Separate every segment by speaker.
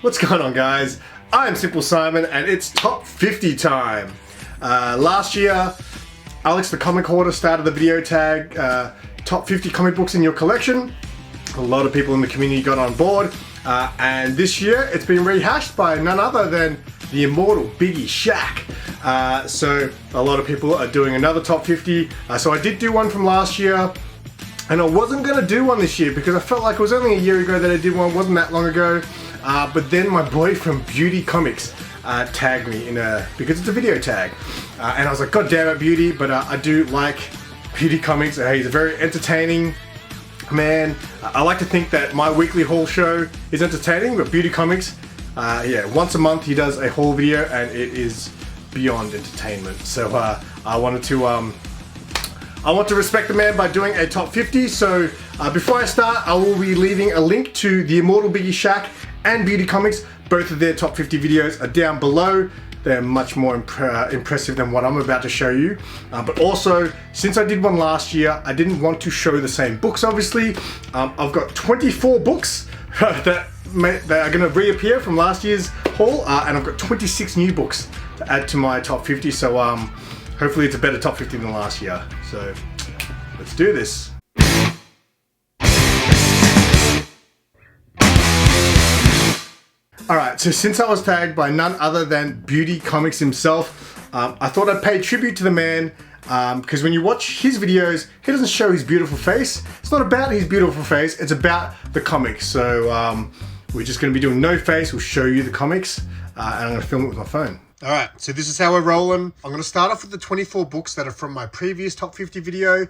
Speaker 1: What's going on, guys? I'm SimpleSimon and it's top 50 time. Last year, Alex the comic hoarder started the video tag, top 50 comic books in your collection. A lot of people in the community got on board, and this year it's been rehashed by none other than the immortal Biggie Shaq. So a lot of people are doing another top 50. So I did do one from last year, and I wasn't going to do one this year because I felt like it was only a year ago that I did one, wasn't that long ago. But then my boy from Beauty Comics tagged me because it's a video tag. And I was like, God damn it, Beauty, but I do like Beauty Comics. He's a very entertaining man. I like to think that my weekly haul show is entertaining, but Beauty Comics, yeah, once a month he does a haul video and it is beyond entertainment. So I want to respect the man by doing a top 50. So before I start, I will be leaving a link to the immortal Biggie Shaq and Beauty Comics. Both of their top 50 videos are down below. They're much more impressive than what I'm about to show you. But also, since I did one last year, I didn't want to show the same books, obviously. I've got 24 books that are going to reappear from last year's haul, and I've got 26 new books to add to my top 50. So hopefully it's a better top 50 than last year. So let's do this. Alright, so since I was tagged by none other than Beauty Comics himself, I thought I'd pay tribute to the man, because when you watch his videos, he doesn't show his beautiful face. It's not about his beautiful face, it's about the comics. So we're just going to be doing no face, we'll show you the comics, and I'm going to film it with my phone. Alright, so this is how we're rolling. I'm going to start off with the 24 books that are from my previous top 50 video.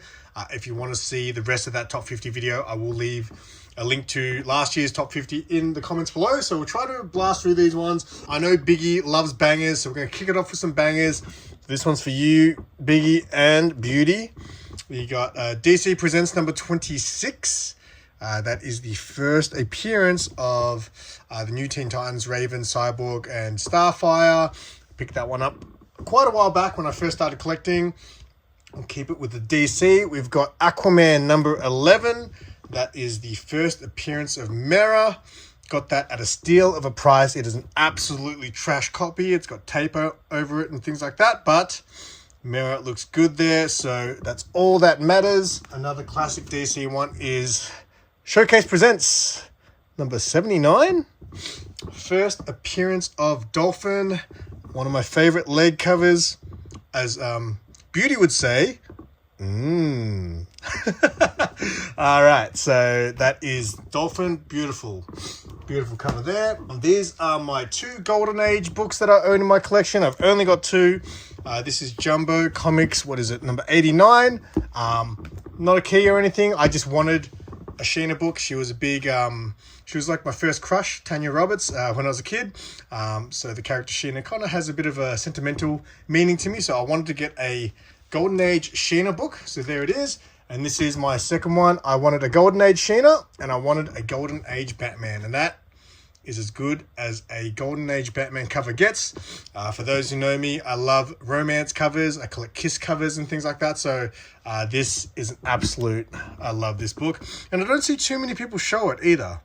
Speaker 1: If you want to see the rest of that top 50 video, I will leave a link to last year's top 50 in the comments below. So we'll try to blast through these ones. I know Biggie loves bangers, so we're going to kick it off with some bangers. This one's for you, Biggie and Beauty. We got DC Presents number 26. That is the first appearance of the new Teen Titans, Raven, Cyborg, and Starfire. I picked that one up quite a while back when I first started collecting. I'll keep it with the DC. We've got Aquaman number 11. That is the first appearance of Mera. Got that at a steal of a price. It is an absolutely trash copy. It's got tape over it and things like that, but Mera looks good there, so that's all that matters. Another classic DC one is Showcase Presents number 79. First appearance of Dolphin, one of my favorite leg covers. As Beauty would say, all right, so that is Dolphin. Beautiful cover there. And these are my two Golden Age books that I own in my collection. I've only got two. This is Jumbo Comics, what is it, number 89. Not a key or anything, I just wanted a Sheena book. She was a big, she was like my first crush, Tanya Roberts, when I was a kid. So the character Sheena kind of has a bit of a sentimental meaning to me, so I wanted to get a Golden Age Sheena book. So there it is. And this is my second one. I wanted a Golden Age Sheena and I wanted a Golden Age Batman. And that is as good as a Golden Age Batman cover gets. For those who know me, I love romance covers. I collect Kiss covers and things like that. So this is an absolute, I love this book. And I don't see too many people show it either.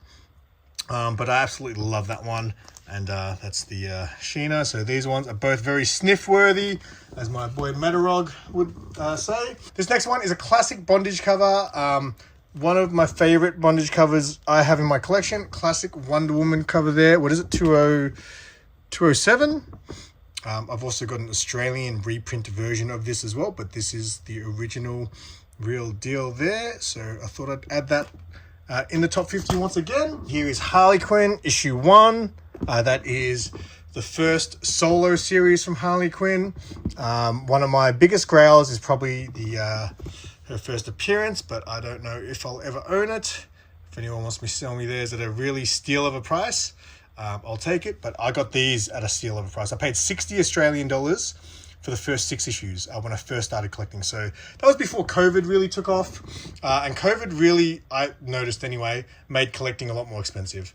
Speaker 1: But I absolutely love that one. And that's the Sheena. So these ones are both very sniff-worthy, as my boy Metarog would say. This next one is a classic bondage cover. One of my favorite bondage covers I have in my collection. Classic Wonder Woman cover there. What is it? 207? I've also got an Australian reprint version of this as well, but this is the original real deal there. So I thought I'd add that in the top 50 once again. Here is Harley Quinn, issue 1. That is the first solo series from Harley Quinn. One of my biggest grails is probably her first appearance, but I don't know if I'll ever own it. If anyone wants me to sell me theirs at a really steal of a price, I'll take it. But I got these at a steal of a price. I paid 60 Australian dollars for the first 6 issues when I first started collecting. So that was before COVID really took off. And COVID really, I noticed anyway, made collecting a lot more expensive.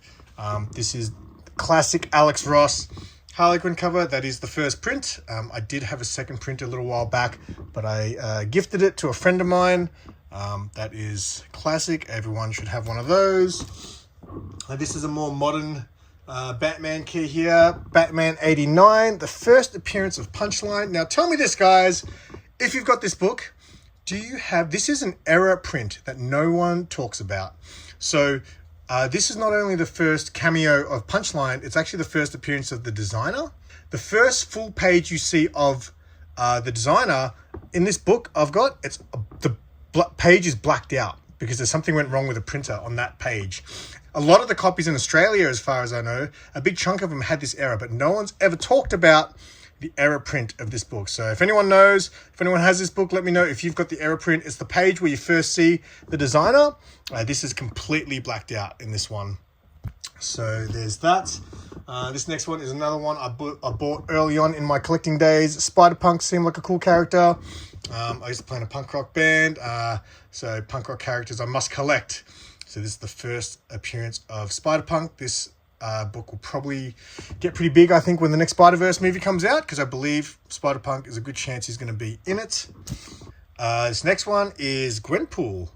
Speaker 1: This is classic Alex Ross Harley Quinn cover. That is the first print. I did have a second print a little while back, but I gifted it to a friend of mine. That is classic. Everyone should have one of those. This is a more modern Batman key here, Batman 89, the first appearance of Punchline. Now tell me this, guys, if you've got this book, do you have, this is an error print that no one talks about. So this is not only the first cameo of Punchline, it's actually the first appearance of the designer. The first full page you see of the designer in this book I've got, the page is blacked out because there's something went wrong with the printer on that page. A lot of the copies in Australia, as far as I know, a big chunk of them had this error, but no one's ever talked about the error print of this book. So if anyone knows, if anyone has this book, let me know if you've got the error print. It's the page where you first see the designer. This is completely blacked out in this one. So there's that. This next one is another one I bought early on in my collecting days. Spider-Punk seemed like a cool character. I used to play in a punk rock band, so punk rock characters I must collect. So this is the first appearance of Spider-Punk. This book will probably get pretty big, I think, when the next Spider-Verse movie comes out, because I believe Spider-Punk is a good chance he's going to be in it. This next one is Gwenpool.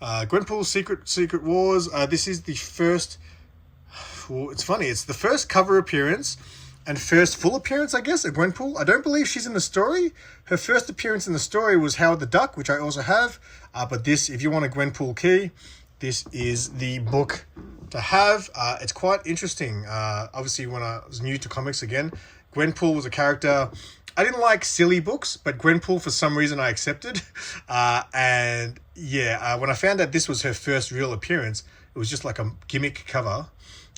Speaker 1: Gwenpool's Secret Wars. This is the first... Well, it's funny. It's the first cover appearance and first full appearance, I guess, of Gwenpool. I don't believe she's in the story. Her first appearance in the story was Howard the Duck, which I also have. But this, if you want a Gwenpool key, this is the book to have. It's quite interesting. Obviously, when I was new to comics again, Gwenpool was a character. I didn't like silly books, but Gwenpool, for some reason, I accepted. And yeah, when I found out this was her first real appearance, it was just like a gimmick cover.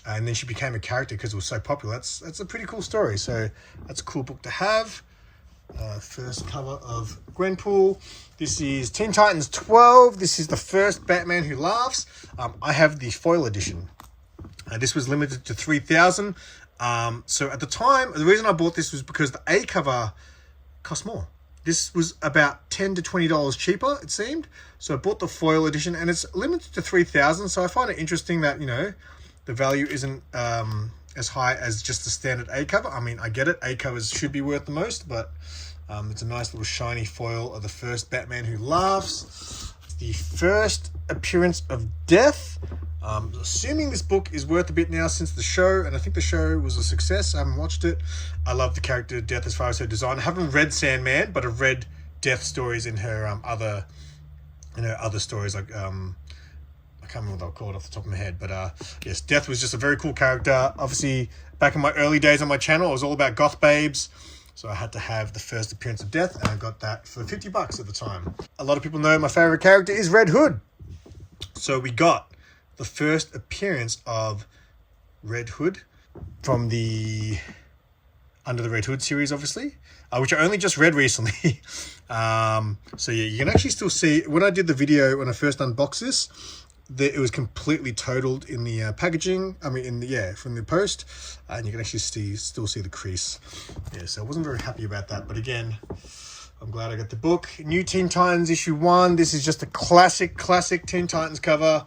Speaker 1: And then she became a character because it was so popular. That's a pretty cool story. So that's a cool book to have. First cover of Gwenpool. This is Teen Titans 12. This is the first Batman Who Laughs. I have the foil edition. This was limited to 3,000. So at the time, the reason I bought this was because the A cover cost more. This was about $10 to $20 cheaper, it seemed. So I bought the foil edition, and it's limited to 3,000. So I find it interesting that, the value isn't as high as just the standard A cover. I mean, I get it. A covers should be worth the most, but it's a nice little shiny foil of the first Batman Who Laughs. The first appearance of Death. Assuming this book is worth a bit now since the show, and I think the show was a success. I haven't watched it. I love the character Death as far as her design. I haven't read Sandman, but I've read Death stories in her other stories, like I can't remember what they're called off the top of my head, but yes, Death was just a very cool character. Obviously, back in my early days on my channel, it was all about goth babes, so I had to have the first appearance of Death, and I got that for $50 at the time. A lot of people know my favorite character is Red Hood, so we got the first appearance of Red Hood from the Under the Red Hood series, obviously, which I only just read recently. So yeah, you can actually still see when I did the video when I first unboxed this. It was completely totaled in the packaging. I mean, from the post, and you can actually still see the crease. Yeah, so I wasn't very happy about that. But again, I'm glad I got the book. New Teen Titans issue 1. This is just a classic Teen Titans cover.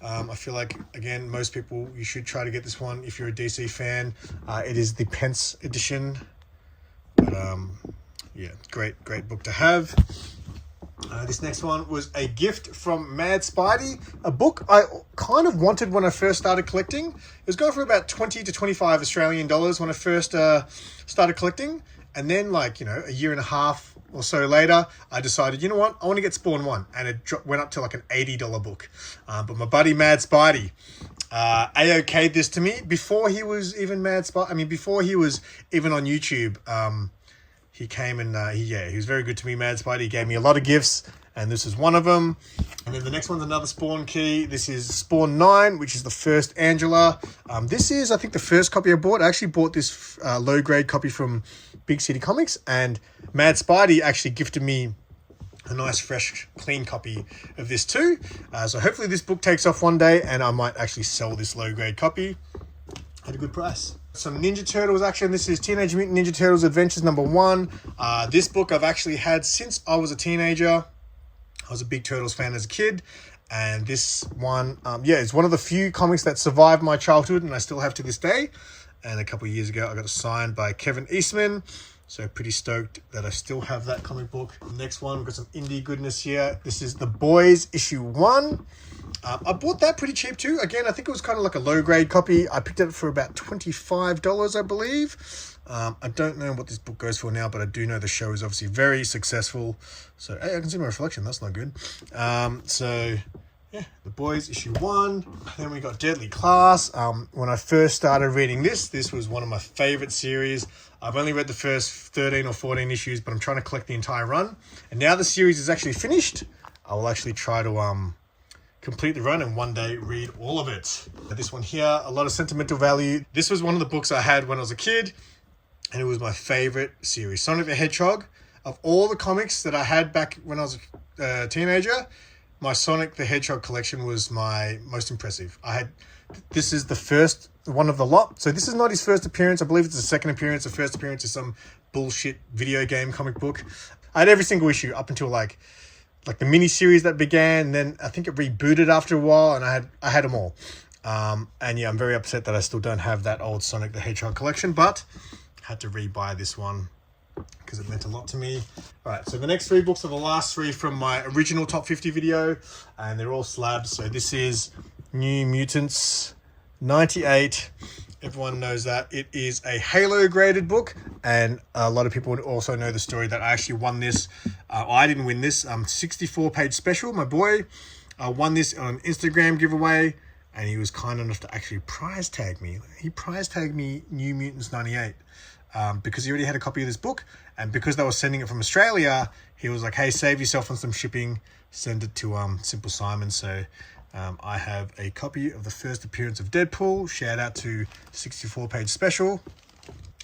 Speaker 1: I feel like, again, most people, you should try to get this one if you're a DC fan. It is the Pence edition. But yeah, great book to have. This next one was a gift from Mad Spidey, a book I kind of wanted when I first started collecting. It was going for about 20 to 25 Australian dollars when I first started collecting. And then, a year and a half or so later, I decided, you know what, I want to get Spawn 1. And it went up to like an $80 book. But my buddy Mad Spidey A-okayed this to me before he was even Mad Spidey. I mean, before he was even on YouTube. He came and he was very good to me, Mad Spidey. He gave me a lot of gifts, and this is one of them. And then the next one's another Spawn key. This is Spawn 9, which is the first Angela. This is, I think, the first copy I bought. I actually bought this low-grade copy from Big City Comics, and Mad Spidey actually gifted me a nice, fresh, clean copy of this too. So hopefully this book takes off one day, and I might actually sell this low-grade copy at a good price. Some Ninja Turtles action. This is Teenage Mutant Ninja Turtles Adventures #1. This book I've actually had since I was a teenager. I was a big Turtles fan as a kid. And this one, it's one of the few comics that survived my childhood and I still have to this day. And a couple of years ago, I got it signed by Kevin Eastman. So pretty stoked that I still have that comic book. Next one, we've got some indie goodness here. This is The Boys issue 1. I bought that pretty cheap too. Again, I think it was kind of like a low grade copy. I picked it up for about $25, I believe. I don't know what this book goes for now, but I do know the show is obviously very successful. So, hey, I can see my reflection. That's not good. So, yeah, The Boys, issue 1. Then we got Deadly Class. When I first started reading this was one of my favorite series. I've only read the first 13 or 14 issues, but I'm trying to collect the entire run. And now the series is actually finished. I will actually try to complete the run and one day read all of it. This one here, a lot of sentimental value. This was one of the books I had when I was a kid, and it was my favorite series. Sonic the Hedgehog. Of all the comics that I had back when I was a teenager, my Sonic the Hedgehog collection was my most impressive. This is the first one of the lot. So this is not his first appearance. I believe it's the second appearance. The first appearance is some bullshit video game comic book. I had every single issue up until like the mini series that began, and then I think it rebooted after a while, and I had them all. And yeah, I'm very upset that I still don't have that old Sonic the Hedgehog collection, but I had to rebuy this one because it meant a lot to me. All right, so the next 3 books are the last 3 from my original top 50 video, and they're all slabs. So this is New Mutants 98. Everyone knows that. It is a Halo graded book, and a lot of people would also know the story that I actually won this. I didn't win this. 64-page special. My boy won this on an Instagram giveaway, and he was kind enough to actually prize tag me. He prize tagged me New Mutants 98 because he already had a copy of this book, and because they were sending it from Australia, he was like, hey, save yourself on some shipping, send it to SimpleSimon. So I have a copy of the first appearance of Deadpool. Shout out to 64-page special.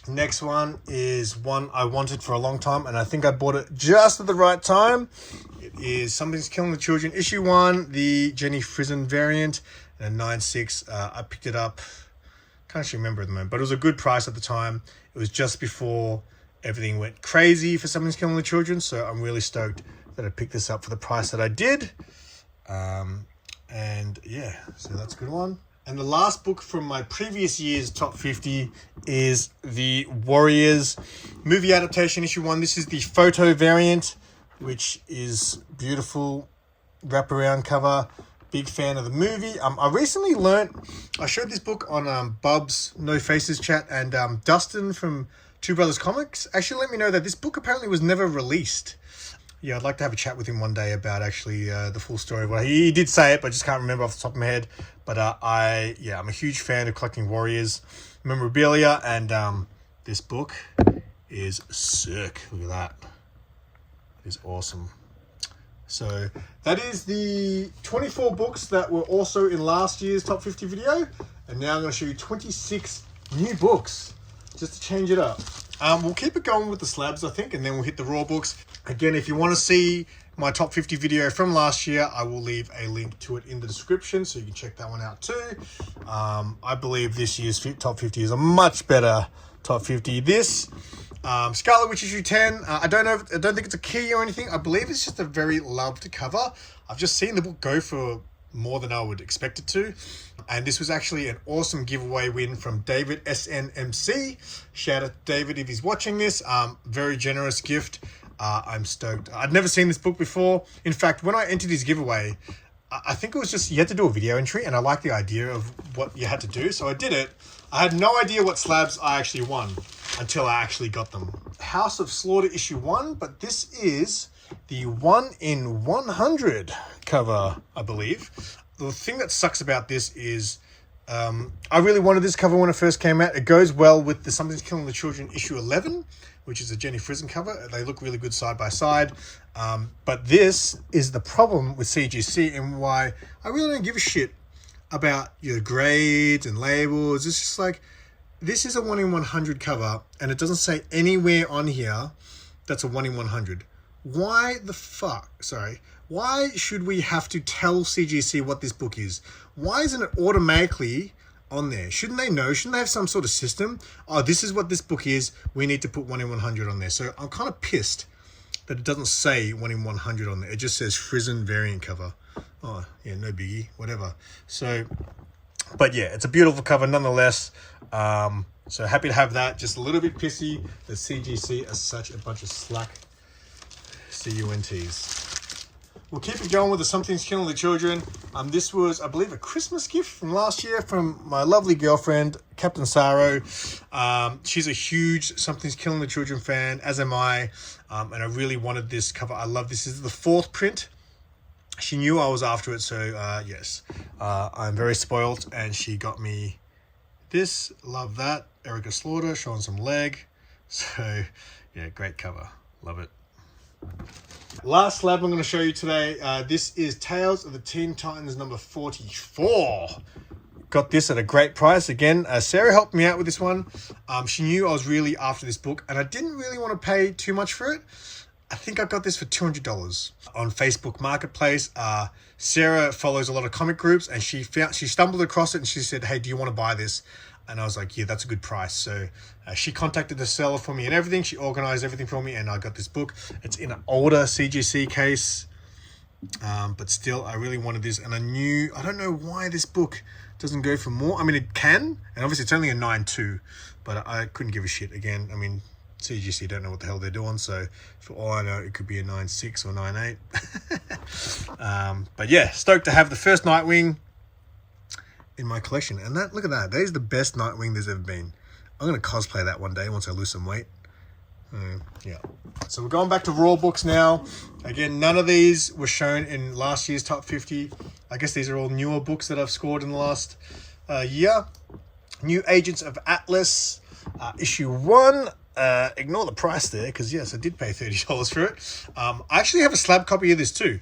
Speaker 1: Next one is one I wanted for a long time, and I think I bought it just at the right time. It is Something's Killing the Children, issue 1, the Jenny Frison variant, and 9.6. I picked it up, can't actually remember at the moment, but it was a good price at the time. It was just before everything went crazy for Something's Killing the Children, so I'm really stoked that I picked this up for the price that I did. And yeah, so that's a good one. And the last book from my previous year's top 50 is the Warriors movie adaptation, issue 1. This is the photo variant, which is beautiful wraparound cover. Big fan of the movie. I recently I showed this book on Bub's No Faces chat, and Dustin from Two Brothers Comics actually let me know that this book apparently was never released. Yeah, I'd like to have a chat with him one day about actually the full story. Well, he did say it, but I just can't remember off the top of my head. But I'm a huge fan of collecting Warriors memorabilia, and this book is sick. Look at that. It is awesome. So that is the 24 books that were also in last year's top 50 video. And now I'm going to show you 26 new books just to change it up. We'll keep it going with the slabs, I think, and then we'll hit the raw books. Again, if you want to see my top 50 video from last year, I will leave a link to it in the description, so you can check that one out too. I believe this year's top 50 is a much better top 50. This Scarlet Witch issue 10. I don't think it's a key or anything. I believe it's just a very loved cover. I've just seen the book go for more than I would expect it to. And this was actually an awesome giveaway win from David SNMC. Shout out to David if he's watching this. Very generous gift. I'm stoked. I'd never seen this book before. In fact, when I entered his giveaway, I think it was just, you had to do a video entry, and I liked the idea of what you had to do, so I did it. I had no idea what slabs I actually won until I actually got them. House of Slaughter issue 1, but this is the 1 in 100 cover, I believe. The thing that sucks about this is I really wanted this cover when it first came out. It goes well with the Something's Killing the Children issue 11, which is a Jenny Frison cover. They look really good side by side. But this is the problem with CGC, and why I really don't give a shit about your grades and labels. It's just like, this is a 1 in 100 cover, and it doesn't say anywhere on here that's a 1 in 100. Why the fuck? Sorry. Why should we have to tell CGC what this book is? Why isn't it automatically on there? Shouldn't they know? Shouldn't they have some sort of system? Oh, this is what this book is. We need to put 1 in 100 on there. So I'm kind of pissed that it doesn't say 1 in 100 on there. It just says Frison variant cover. Oh, yeah, no biggie, whatever. So, but yeah, it's a beautiful cover nonetheless. So happy to have that. Just a little bit pissy that CGC are such a bunch of slack CUNTs. we'll keep it going with the Something's Killing the Children. This was, I believe, a Christmas gift from last year from my lovely girlfriend, Captain Saro. She's a huge Something's Killing the Children fan, as am I. And I really wanted this cover. I love this. This is the 4th print. She knew I was after it, so yes. I'm very spoiled, and she got me this. Love that. Erica Slaughter showing some leg. So, yeah, great cover. Love it. Last slab I'm going to show you today. This is Tales of the Teen Titans number 44. Got this at a great price. Again, Sarah helped me out with this one. She knew I was really after this book, and I didn't really want to pay too much for it. I think I got this for $200 on Facebook Marketplace. Sarah follows a lot of comic groups, and she stumbled across it, and she said, "Hey, do you want to buy this?" And I was like, yeah, that's a good price. So she contacted the seller for me and everything. She organized everything for me, and I got this book. It's in an older CGC case, but still, I really wanted this. And I don't know why this book doesn't go for more. I mean, it can, and obviously it's only a 9.2, but I couldn't give a shit. Again, I mean, CGC don't know what the hell they're doing, so for all I know, it could be a 9.6 or 9.8. But yeah, stoked to have the first Nightwing in my collection. And that, look at that, that is the best Nightwing there's ever been. I'm going to cosplay that one day once I lose some weight. Yeah. So we're going back to Raw books now. Again, none of these were shown in last year's top 50. I guess these are all newer books that I've scored in the last year. New Agents of Atlas, issue 1. Ignore the price there, because yes, I did pay $30 for it. I actually have a slab copy of this too.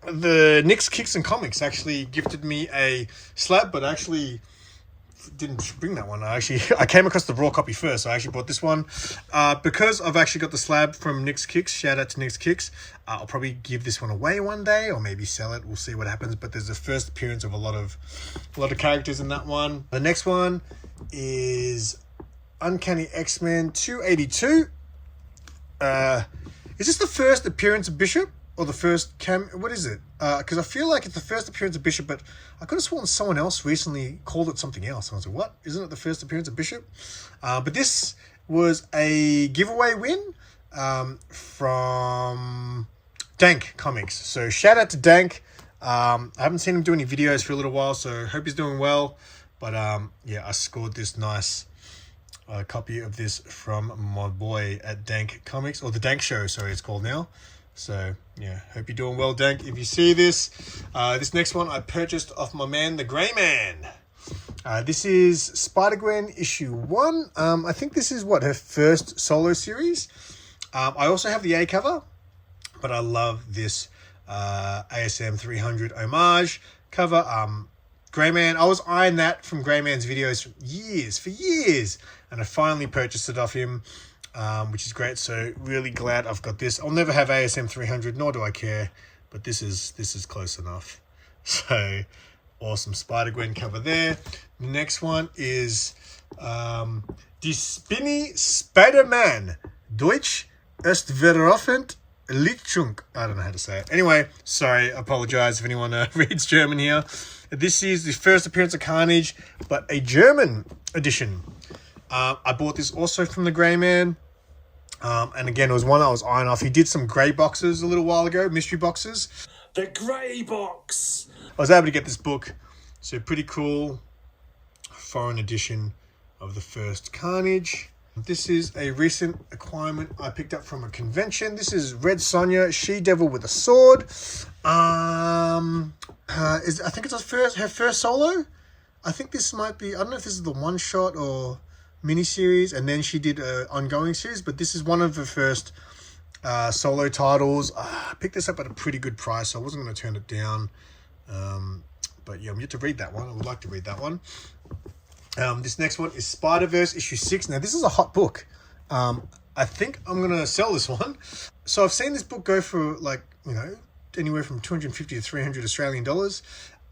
Speaker 1: The Nick's Kicks and Comics actually gifted me a slab, but I actually didn't bring that one. I came across the raw copy first, so I actually bought this one. Because I've actually got the slab from Nick's Kicks, shout out to Nick's Kicks, I'll probably give this one away one day, or maybe sell it. We'll see what happens, but there's the first appearance of a lot of characters in that one. The next one is Uncanny X-Men 282. Is this the first appearance of Bishop? Or the first what is it? Because I feel like it's the first appearance of Bishop, but I could have sworn someone else recently called it something else. I was like, what? Isn't it the first appearance of Bishop? But this was a giveaway win from Dank Comics. So shout out to Dank. I haven't seen him do any videos for a little while, so hope he's doing well. But yeah, I scored this nice copy of this from my boy at Dank Comics, or the Dank Show, sorry, it's called now. So, yeah, hope you're doing well, Dank. If you see this, this next one I purchased off my man, the Grey Man. This is Spider-Gwen issue 1. I think this is, her first solo series. I also have the A cover, but I love this ASM 300 homage cover. Grey Man, I was eyeing that from Grey Man's videos for years. And I finally purchased it off him. Which is great. So really glad I've got this. I'll never have ASM 300, nor do I care, but this is close enough. So awesome Spider-Gwen cover there. The next one is Die Spinny Spider-Man Deutsch ist veröffentlicht Lichtung. I don't know how to say it. Anyway, sorry, I apologize if anyone reads German here. This is the first appearance of Carnage, but a German edition. I bought this also from the Grey Man. And again, it was one I was eyeing off. He did some grey boxes a little while ago, mystery boxes.
Speaker 2: The grey box!
Speaker 1: I was able to get this book. So pretty cool foreign edition of the first Carnage. This is a recent acquirement I picked up from a convention. This is Red Sonja, She-Devil with a Sword. I think it's her first solo. I think this might be, I don't know if this is the one-shot or miniseries, and then she did an ongoing series, but this is one of the first solo titles. I picked this up at a pretty good price, so I wasn't going to turn it down. But yeah, I'm yet to read that one. I would like to read that one. This next one is Spider-Verse issue 6. Now, this is a hot book. I think I'm going to sell this one. So I've seen this book go for anywhere from 250 to 300 Australian dollars.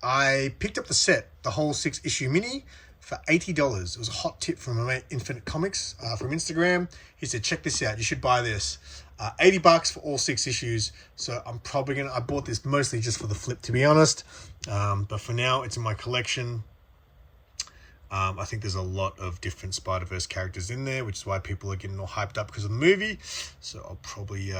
Speaker 1: I picked up the set, the whole 6-issue mini, for $80. It was a hot tip from my mate Infinite Comics from Instagram. He said, check this out, you should buy this. $80 for all 6 issues. So I'm probably I bought this mostly just for the flip, to be honest. But for now, it's in my collection. I think there's a lot of different Spider-Verse characters in there, which is why people are getting all hyped up because of the movie. So I'll probably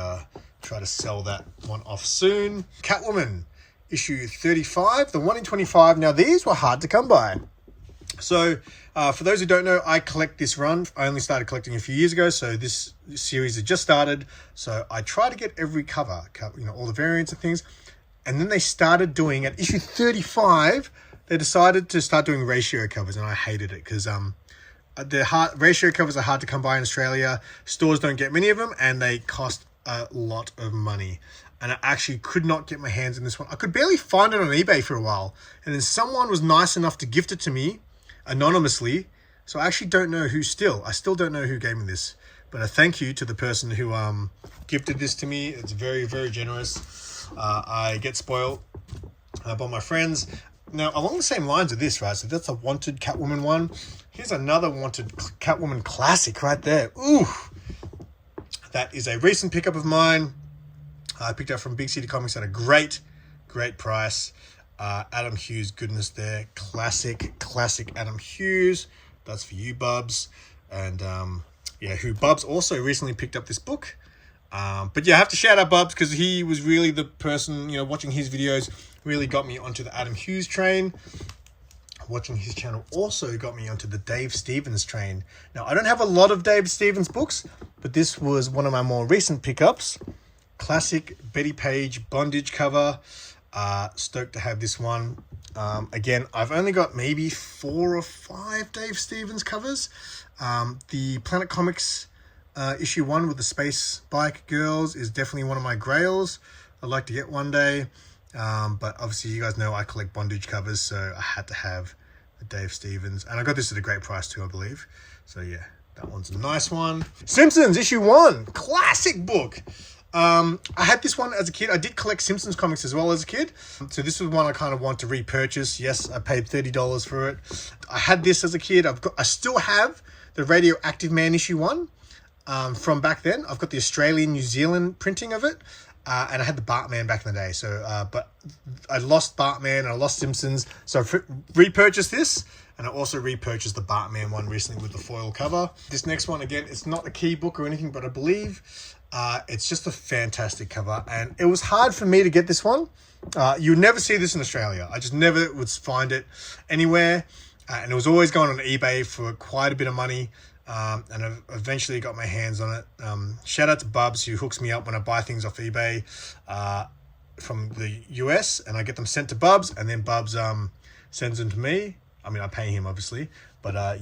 Speaker 1: try to sell that one off soon. Catwoman, issue 35, the 1 in 25. Now, these were hard to come by. So, for those who don't know, I collect this run. I only started collecting a few years ago, so this series has just started. So I try to get every cover, you know, all the variants and things. And then they started doing, at issue 35, they decided to start doing ratio covers, and I hated it because ratio covers are hard to come by in Australia. Stores don't get many of them, and they cost a lot of money. And I actually could not get my hands on this one. I could barely find it on eBay for a while. And then someone was nice enough to gift it to me anonymously. So I actually don't know who I still don't know who gave me this. But a thank you to the person who gifted this to me. It's very, very generous. I get spoiled by my friends. Now, along the same lines of this, right? So that's a Wanted Catwoman one. Here's another Wanted Catwoman classic right there. Ooh. That is a recent pickup of mine. I picked up from Big City Comics at a great price. Adam Hughes goodness there. Classic Adam Hughes. That's for you, Bubs. And who Bubs also recently picked up this book. But yeah, I have to shout out Bubs because he was really the person, you know, watching his videos really got me onto the Adam Hughes train. Watching his channel also got me onto the Dave Stevens train. Now, I don't have a lot of Dave Stevens books, but this was one of my more recent pickups. Classic Betty Page bondage cover. Stoked to have this one. Again, I've only got maybe 4 or 5 Dave Stevens covers. The Planet Comics issue 1 with the space bike girls is definitely one of my grails. I'd like to get one day. But obviously you guys know I collect bondage covers, so I had to have the Dave Stevens. And I got this at a great price too, I believe. So yeah, that one's a nice one. Simpsons issue 1, classic book. I had this one as a kid. I did collect Simpsons comics as well as a kid. So this was one I kind of want to repurchase. Yes, I paid $30 for it. I had this as a kid. I still have the Radioactive Man issue 1 from back then. I've got the Australian, New Zealand printing of it. And I had the Bartman back in the day. So, but I lost Bartman and I lost Simpsons. So I repurchased this. And I also repurchased the Bartman one recently with the foil cover. This next one, again, it's not a key book or anything, but I believe it's just a fantastic cover. And it was hard for me to get this one. You would never see this in Australia. I just never would find it anywhere. And it was always going on eBay for quite a bit of money. And I eventually got my hands on it. Shout out to Bubs, who hooks me up when I buy things off eBay from the US, and I get them sent to Bubs, and then Bubs sends them to me. I mean, I pay him obviously, but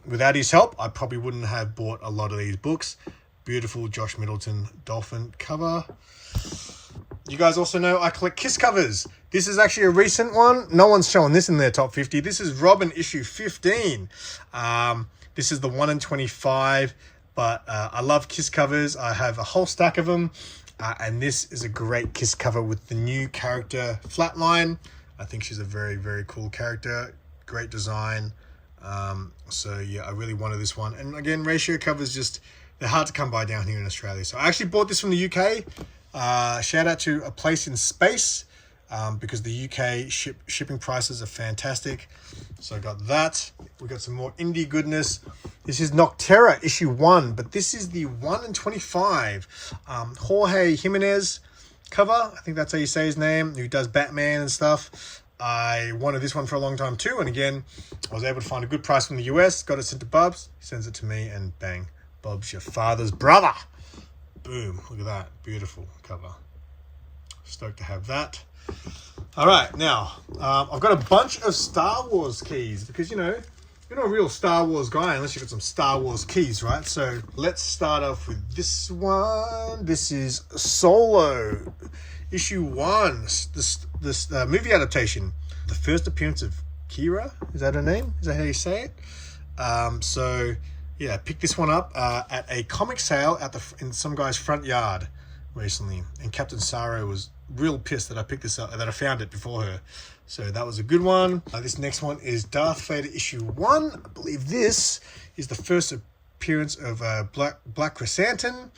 Speaker 1: without his help, I probably wouldn't have bought a lot of these books. Beautiful Josh Middleton Dolphin cover. You guys also know I collect Kiss covers. This is actually a recent one. No one's showing this in their top 50. This is Robin issue 15. This is the 1 in 25, but I love Kiss covers. I have a whole stack of them, and this is a great Kiss cover with the new character Flatline. I think she's a very, very cool character. Great design. So yeah, I really wanted this one. And again, ratio covers they're hard to come by down here in Australia. So I actually bought this from the UK. Shout out to A Place in Space, because the UK shipping prices are fantastic. So I got that. We got some more indie goodness. This is Nocterra issue 1, but this is the 1 in 25. Jorge Jimenez cover. I think that's how you say his name, who does Batman and stuff. I wanted this one for a long time too, and again, I was able to find a good price from the US. Got it sent to Bubs. He sends it to me, and bang, Bubs, your father's brother. Boom, look at that, beautiful cover. Stoked to have that. All right, now I've got a bunch of Star Wars keys because you're not a real Star Wars guy unless you've got some Star Wars keys, right? So let's start off with this one. This is Solo issue 1, this movie adaptation. The first appearance of Kira, is that her name? Is that how you say it? So yeah, picked this one up at a comic sale in some guy's front yard recently, and Captain Saro was real pissed that I picked this up, that I found it before her. So that was a good one. This next one is Darth Vader issue 1. I believe this is the first appearance of Black Chrysanthemum.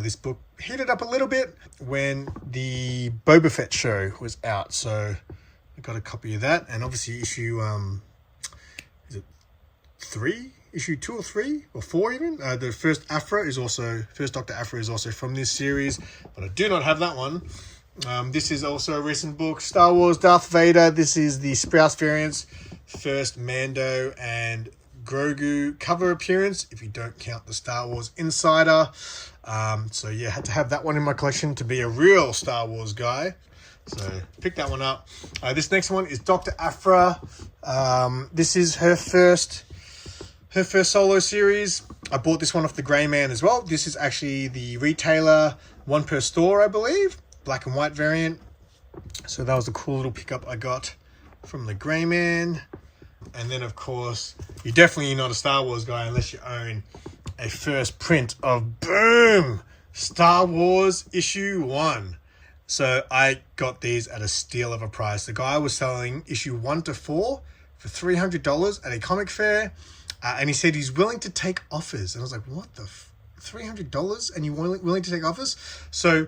Speaker 1: This book heated up a little bit when the Boba Fett show was out, so I got a copy of that. And obviously issue 3, issue 2 or 3 or 4 even. The first Dr. Afra is also from this series, but I do not have that one. This is also a recent book, Star Wars Darth Vader. This is the Sprouse variants, first Mando and Grogu cover appearance, if you don't count the Star Wars Insider. So yeah, had to have that one in my collection to be a real Star Wars guy. So pick that one up. This next one is Dr. Afra. This is her first solo series. I bought this one off the Grey Man as well. This is actually the retailer, one per store, I believe. Black and white variant. So that was a cool little pickup I got from the Grey Man. And then, of course, you're definitely not a Star Wars guy unless you own a first print of Boom! Star Wars issue 1. So I got these at a steal of a price. The guy was selling issue 1 to 4 for $300 at a comic fair. And he said he's willing to take offers. And I was like, what the $300? And you're willing to take offers? So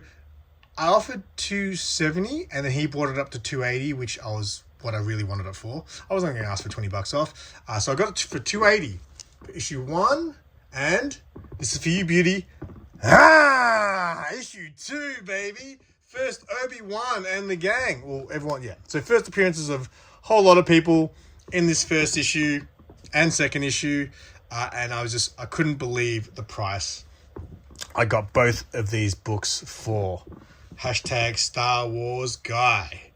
Speaker 1: I offered $270, and then he brought it up to $280, which was what I really wanted it for. I was only going to ask for $20 off. So I got it for $280 for issue 1. And this is for you, beauty. Issue 2, baby. First Obi-Wan and the gang. Well, everyone, yeah. So first appearances of a whole lot of people in this first issue and second issue. And I couldn't believe the price I got both of these books for. Hashtag Star Wars guy.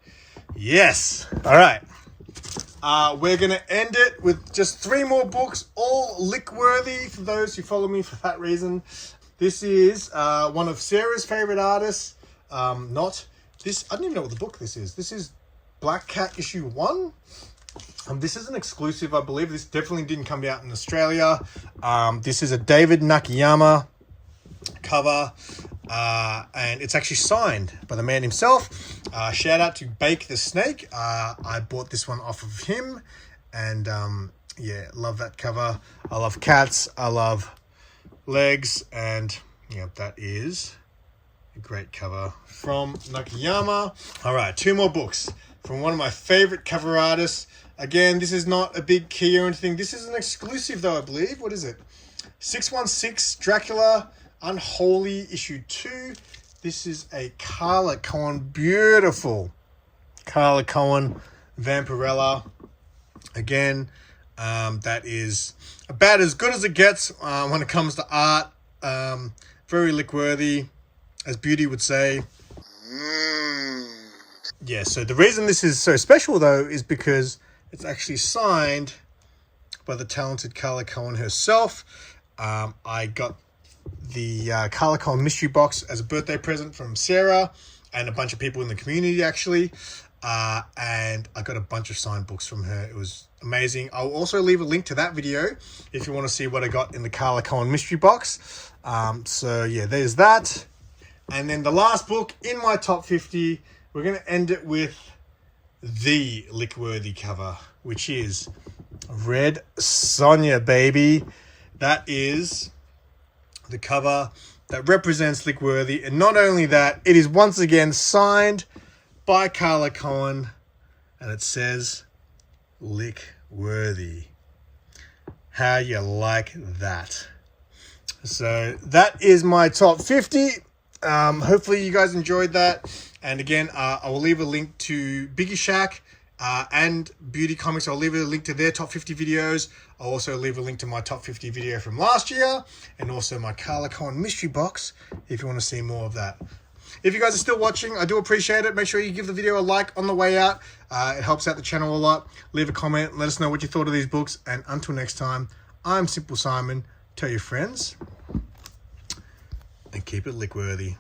Speaker 1: Yes. All right. We're going to end it with just 3 more books, all lick-worthy for those who follow me for that reason. This is one of Sarah's favorite artists. I don't even know what the book this is. This is Black Cat issue 1. This is an exclusive, I believe. This definitely didn't come out in Australia. This is a David Nakayama cover. And it's actually signed by the man himself. Shout out to Bake the Snake. I bought this one off of him. And yeah, love that cover. I love cats. I love legs. And yeah, that is a great cover from Nakayama. All right, 2 more books from one of my favorite cover artists. Again, this is not a big key or anything. This is an exclusive though, I believe. What is it? 616 Dracula Unholy issue 2. This is a CARLA Cohen, beautiful CARLA Cohen Vampirella. Again, that is about as good as it gets when it comes to art. Very lick-worthy, as Beauty would say. Yeah, so the reason this is so special though is because it's actually signed by the talented CARLA Cohen herself. I got the CARLA Cohen mystery box as a birthday present from Sarah and a bunch of people in the community actually, and I got a bunch of signed books from her. It was amazing. I'll also leave a link to that video if you want to see what I got in the CARLA Cohen mystery box. So yeah, there's that. And then the last book in my top 50, we're going to end it with the lick-worthy cover, which is Red Sonja, baby. That is the cover that represents lick-worthy. And not only that, it is once again signed by CARLA Cohen. And it says lick-worthy. How you like that? So that is my top 50. Hopefully you guys enjoyed that. And again, I will leave a link to Biggie Shack and Beauty Comics. I'll leave a link to their top 50 videos. I'll also leave a link to my top 50 video from last year and also my CARLA Cohen mystery box if you want to see more of that. If you guys are still watching, I do appreciate it. Make sure you give the video a like on the way out. It helps out the channel a lot. Leave a comment. Let us know what you thought of these books. And until next time, I'm SimpleSimon. Tell your friends and keep it lick-worthy.